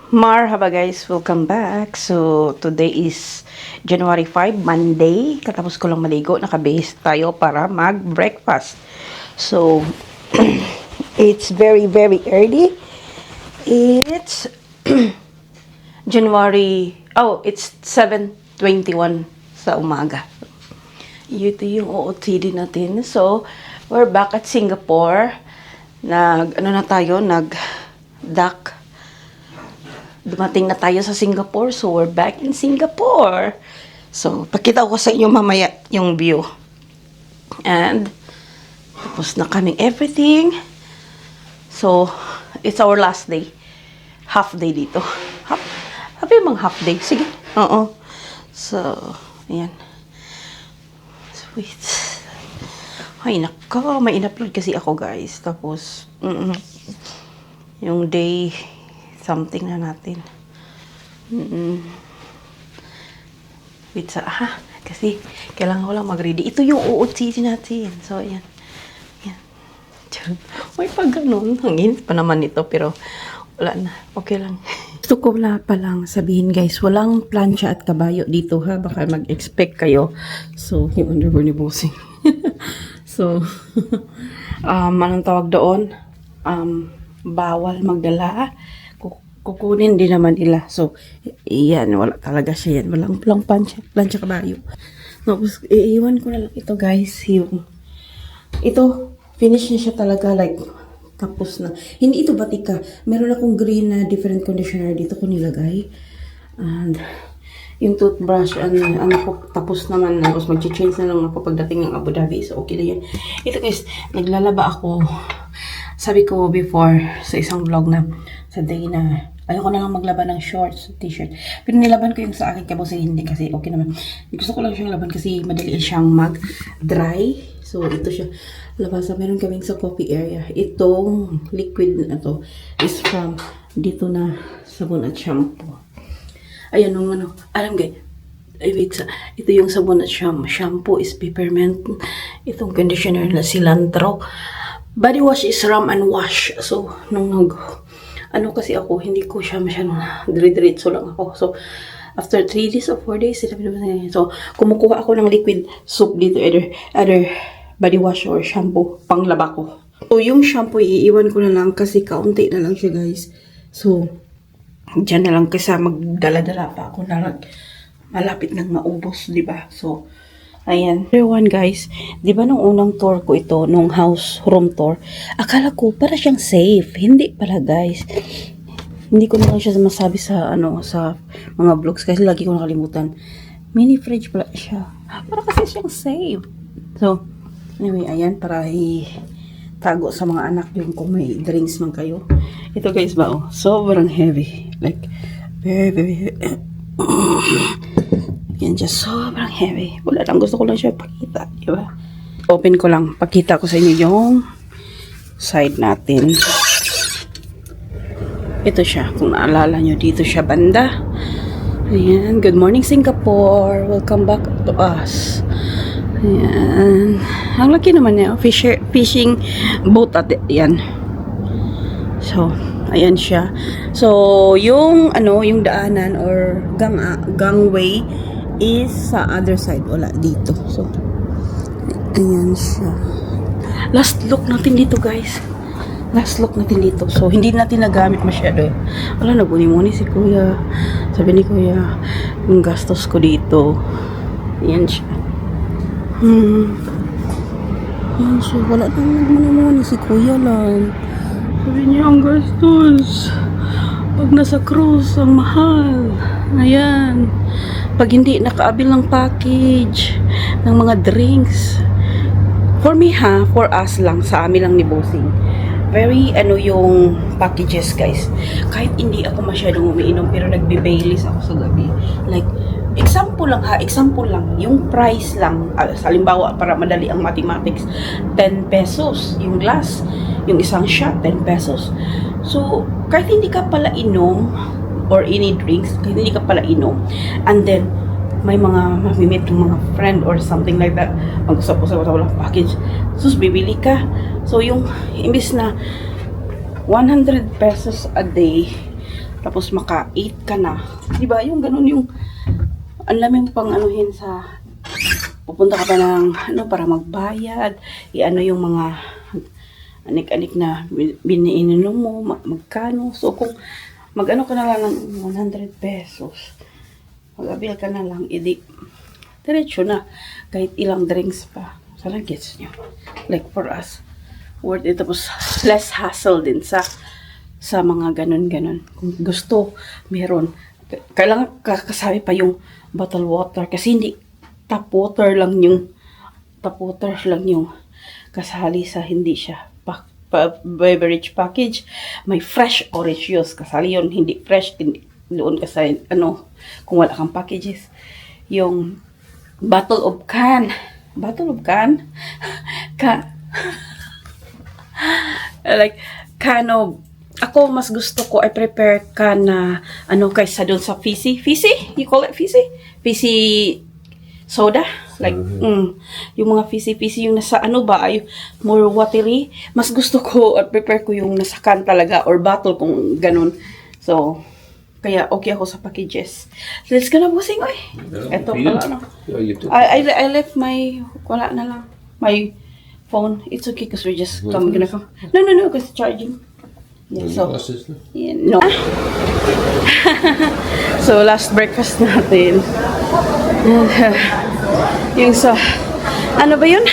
Marhaba guys, welcome back. So, today is January 5, Monday. Katapos ko lang maligo, nakabihis tayo para mag-breakfast. So, it's very early. It's it's 7:21 sa umaga. Ito yung OOTD natin. So, we're back at Singapore. Nag-dock. Dumating na tayo sa Singapore, so we're back in Singapore. So, pakita ko sa inyo mamaya yung view. And, tapos na kaming everything. So, it's our last day. Half day dito. Happy mang half day. Sige. Oo. So, ayan. Sweet. Ay, nako. May in-upload kasi ako, guys. Tapos, yung day something na natin. Wait kasi kailangan ko lang mag-ready. Ito yung OOTD natin. So, ayan. Ayan. May pag ganun. Hangin pa naman ito, pero wala na. Okay lang. Gusto ko wala pa lang sabihin, guys. Walang plancha at kabayo dito, ha? Baka mag-expect kayo. So, yung underwear ni Bossing. So, anong tawag doon? Bawal magdala. Kukunin din naman nila. So, yan. Wala talaga siya yan. Walang plancha kabayo. Tapos, iiwan ko na lang ito, guys. Ito, finish na siya talaga. Like, tapos na. Hindi ito batika. Meron akong green na different conditioner dito ko nilagay. And, yung toothbrush, tapos naman. Tapos, mag-change na lang ako pagdating ng Abu Dhabi. So, okay na yan. Ito, guys, naglalaba ako. Sabi ko before sa isang vlog na sa day na ayoko na lang maglaban ng shorts, t-shirt. Pero nilaban ko yung sa akin kasi hindi kasi okay naman. Gusto ko lang siyang laban kasi madali siyang mag-dry. So ito siya labasan. Meron kaming sa coffee area. Itong liquid na to is from dito na sabon at shampoo. Ayan nung alam guys. Ito yung sabon at shampoo is peppermint. Itong conditioner na cilantro. Body wash is rum and wash. So, kasi ako, hindi ko siya masyadong dire-diretso lang ako. So, after 3 days or 4 days, so, kumukuha ako ng liquid soap dito, either body wash or shampoo, panglaba ko. So, yung shampoo, iiwan ko na lang kasi kaunti na lang siya, guys. So, dyan na lang kasi magdala-dala pa ako na malapit nang maubos, diba? So, ayan. Everyone guys, di ba nung unang tour ko ito, nung room tour, akala ko para siyang safe. Hindi pala guys. Hindi ko na lang siya masabi sa sa mga vlogs kasi lagi ko nakalimutan. Mini fridge pala siya. Para kasi siyang safe. So, anyway, ayan, para tago sa mga anak yung kung may drinks man kayo. Ito guys ba, sobrang heavy. Like, very yan dyan, sobrang heavy. Wala lang, gusto ko lang siya pakita, diba? Open ko lang, pakita ko sa inyo yung side natin. Ito siya, kung naalala nyo, dito siya banda. Ayan, good morning Singapore. Welcome back to us. Ayan. Ang laki naman niya, fishing boat at yan. So, ayan siya. So, yung daanan or gangway is sa other side, wala dito. So, ayan siya. Last look natin dito, guys. Last look natin dito. So, hindi natin nagamit masyado. Wala, nagmuni-muni si Kuya. Sabi ni Kuya, yung gastos ko dito. Ayan siya. Ayan siya. Wala nang nagmuni-muni si Kuya lang. Sabi niya, ang gastos. Pag nasa cruise, ang mahal. Ayan. Pag hindi nakaabil ng package ng mga drinks. For me for us lang, sa amin lang ni Bossing. Very yung packages guys. Kahit hindi ako masyadong umiinom pero nagbe-Baileys ako sa gabi. Like, example lang. Yung price lang. Halimbawa, para madali ang mathematics, 10 pesos. Yung glass, yung isang shot, 10 pesos. So, kahit hindi ka pala inom, or any drinks, kahit hindi ka pala inom, and then, may mga mamimit ng mga friend or something like that, mag-usap-usap sa walang package, sus, bibili ka. So, yung, imbis na 100 pesos a day, Tapos maka-eat ka na. Diba? Yung ganun yung ang lamang pang anuhin sa pupunta ka pa ng para magbayad. I-ano yung mga anik-anik na biniinom mo, magkano. So kung mag-ano ka na lang ng 100 pesos, mag-abil ka na lang, edi diretso na. Kahit ilang drinks pa. Sana gets nyo. Like for us, worth it. Tapos less hassle din sa mga ganun-ganun. Kung gusto, meron. Kailangan kakasabi pa yung bottle water. Kasi hindi tap water lang yung kasali sa hindi siya beverage package. May fresh orange juice. Kasali yun. Hindi fresh. Hindi, doon kasi kung wala kang packages. Yung bottle of can. Like, can of, ako mas gusto ko, I prepare can na, kaysa doon sa fizzy? You call it fizzy? Fizzy soda? Like, yung mga fizzy, yung nasa ay more watery. Mas gusto ko, at prepare ko yung nasa can talaga, or bottle kung ganun. So, kaya okay ako sa packages. Let's go na busing, oy. Eto pala, I left my, wala na lang, my phone. It's okay because we're just gonna come. No, because charging. Yeah, so, yeah, no. So, last breakfast natin. Yung sa, ano ba yun?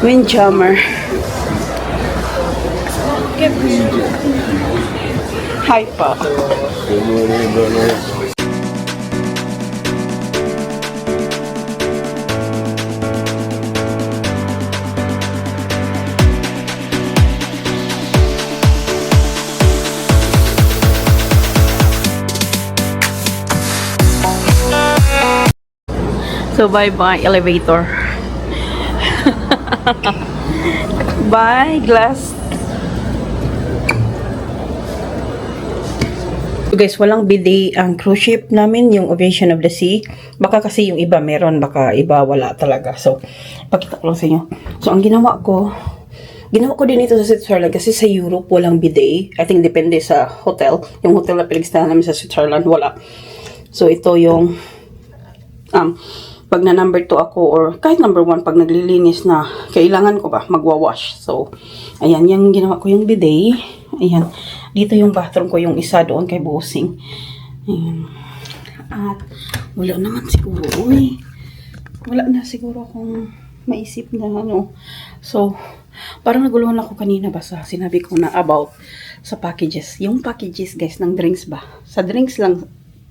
Windjammer. Hi pa. Good morning, brother. So, bye-bye, elevator. Bye, glass. So guys, walang bidet ang cruise ship namin, yung Ovation of the Sea. Baka kasi yung iba meron, baka iba wala talaga. So, pakita ko lang sa inyo. So, ang ginawa ko din ito sa Switzerland kasi sa Europe walang bidet. I think depende sa hotel. Yung hotel na pinagstahan namin sa Switzerland, wala. So, ito yung pag na number 2 ako or kahit number 1 pag naglilinis na kailangan ko ba magwawash. So, ayan, yung ginawa ko yung bidet. Ayan, dito yung bathroom ko, yung isa doon kay Bossing. Ayan. At wala naman siguro, wala na siguro akong maisip na So, parang naguluhan ako kanina ba sa sinabi ko na about sa packages. Yung packages guys ng drinks ba? Sa drinks lang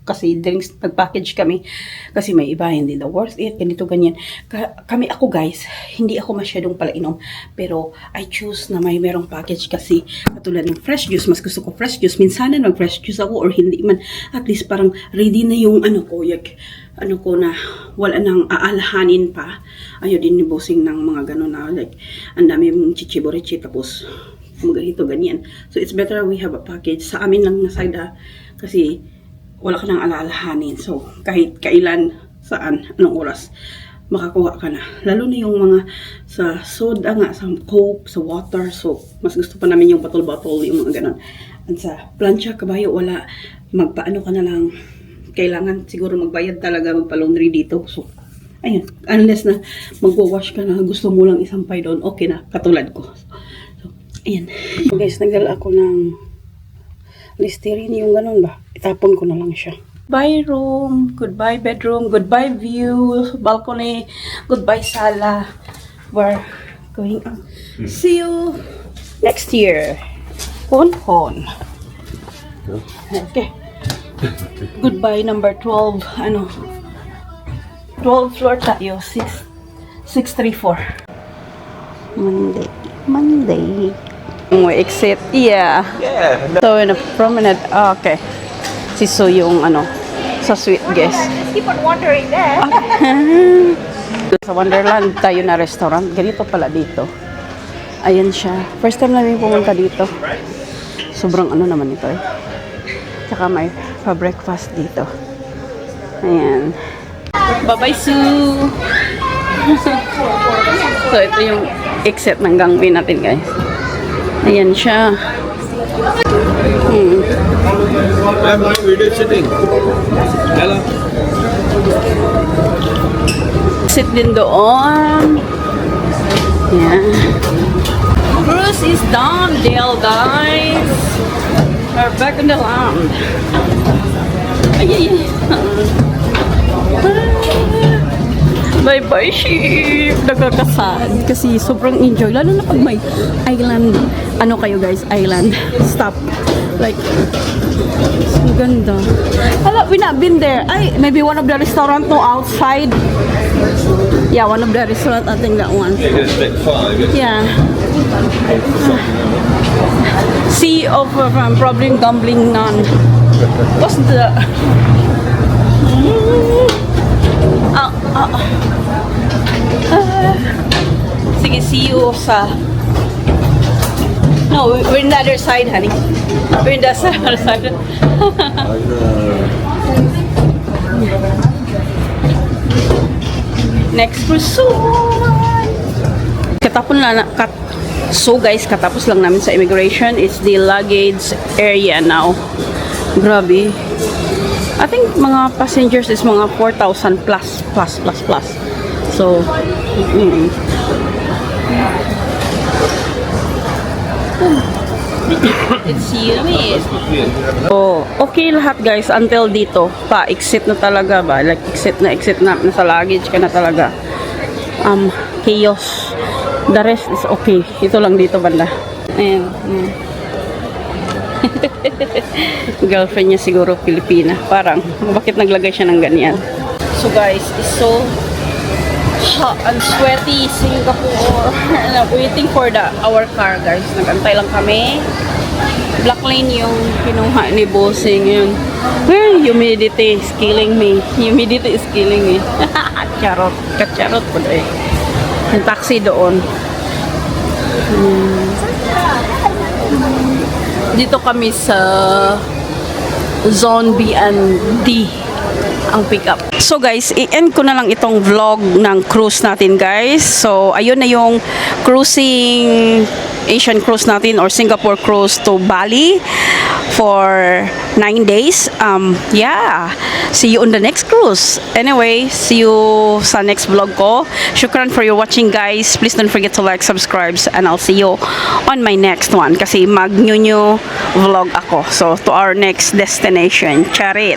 kasi drinks, nag-package kami kasi may iba hindi daw worth it, ganito ganyan. Ako guys, hindi ako masyadong palainom, pero I choose na merong package kasi katulad ng fresh juice, mas gusto ko fresh juice. Minsan na fresh juice ako or hindi man, at least parang ready na yung ko na wala nang aalahanin pa. Ayaw din ni Bossing ng mga gano'n na like ang dami mong chichiborichi tapos ganito ganyan. So it's better we have a package. Sa amin lang nasagda kasi wala ka nang alalahanin. So, kahit kailan, saan, anong oras, makakuha ka na. Lalo na yung mga sa soda nga, sa coke, sa water. So, mas gusto pa namin yung bottle-bottle, yung mga ganon. At sa plancha, kabayo, wala. Magpaano ka na lang. Kailangan siguro magbayad talaga, magpa-laundry dito. So, ayun. Unless na magwawash ka na, gusto mo lang isampay doon, okay na. Katulad ko. So, ayan. Guys, nagdala ako ng Listerine, yung ganun ba? Itapon ko na lang siya. Bye room, goodbye bedroom, goodbye view, balcony, goodbye sala. We're going on. See you next year. Hon. Okay. Goodbye number 12. 12 floor tayo. 634. Monday. Exit. Yeah. So, in a promenade. Okay. So, yung sa sweet guest. Keep on wondering that. Okay. Sa Wonderland tayo na restaurant. Ganito pala dito. Ayan siya. First time namin pumunta dito. Sobrang naman ito eh. Tsaka may pa-breakfast dito. Ayan. Bye-bye, Sue! So, ito yung exit ng gangway natin, guys. Ayan siya. I'm doing video shooting. Hello. Sit din doon. Yeah. Cruise is done, Dale, guys. We're back in the land. Ay, ay, ay. Bye-bye, ship. Nagkakasad. Kasi sobrang enjoy. Lalo na pag may island. Ano kayo, guys? Island. Stop. Like, ang ganda. Hala, we not been there. Ay, maybe one of the restaurant no outside. Yeah, one of the restaurant. I think that one. You're going to take 5. Yeah. Sea of probably gambling none. What's the... Sige, see you sa... No, we're in the other side, honey. We're in the other side. Next pursuit! So guys, katapos lang namin sa immigration. It's the luggage area now. Grabe. I think mga passengers is mga 4,000 plus. So, it's yummy. So, okay lahat guys until dito. Pa-exit na talaga ba? Like, exit na sa luggage ka na talaga. Chaos. The rest is okay. Ito lang dito banda. Ayan. Girlfriend niya siguro Pilipina. Parang, bakit naglagay siya ng ganyan? So guys, it's so hot and sweaty Singapore. And I'm waiting for our car guys. Nagantay lang kami. Black lane yung kinuha ni Bossing yun. Humidity is killing me. Humidity is killing me. Charot. Kacharot po doon. Yung taxi doon. Dito kami sa Zone B and D ang pick up. So guys, i-end ko na lang itong vlog ng cruise natin guys. So ayun na yung cruising Asian cruise natin or Singapore cruise to Bali for 9 days. Yeah. See you on the next cruise. Anyway, see you sa next vlog ko. Shukran for your watching guys. Please don't forget to like, subscribe, and I'll see you on my next one. Kasi mag-new vlog ako. So to our next destination. Charit!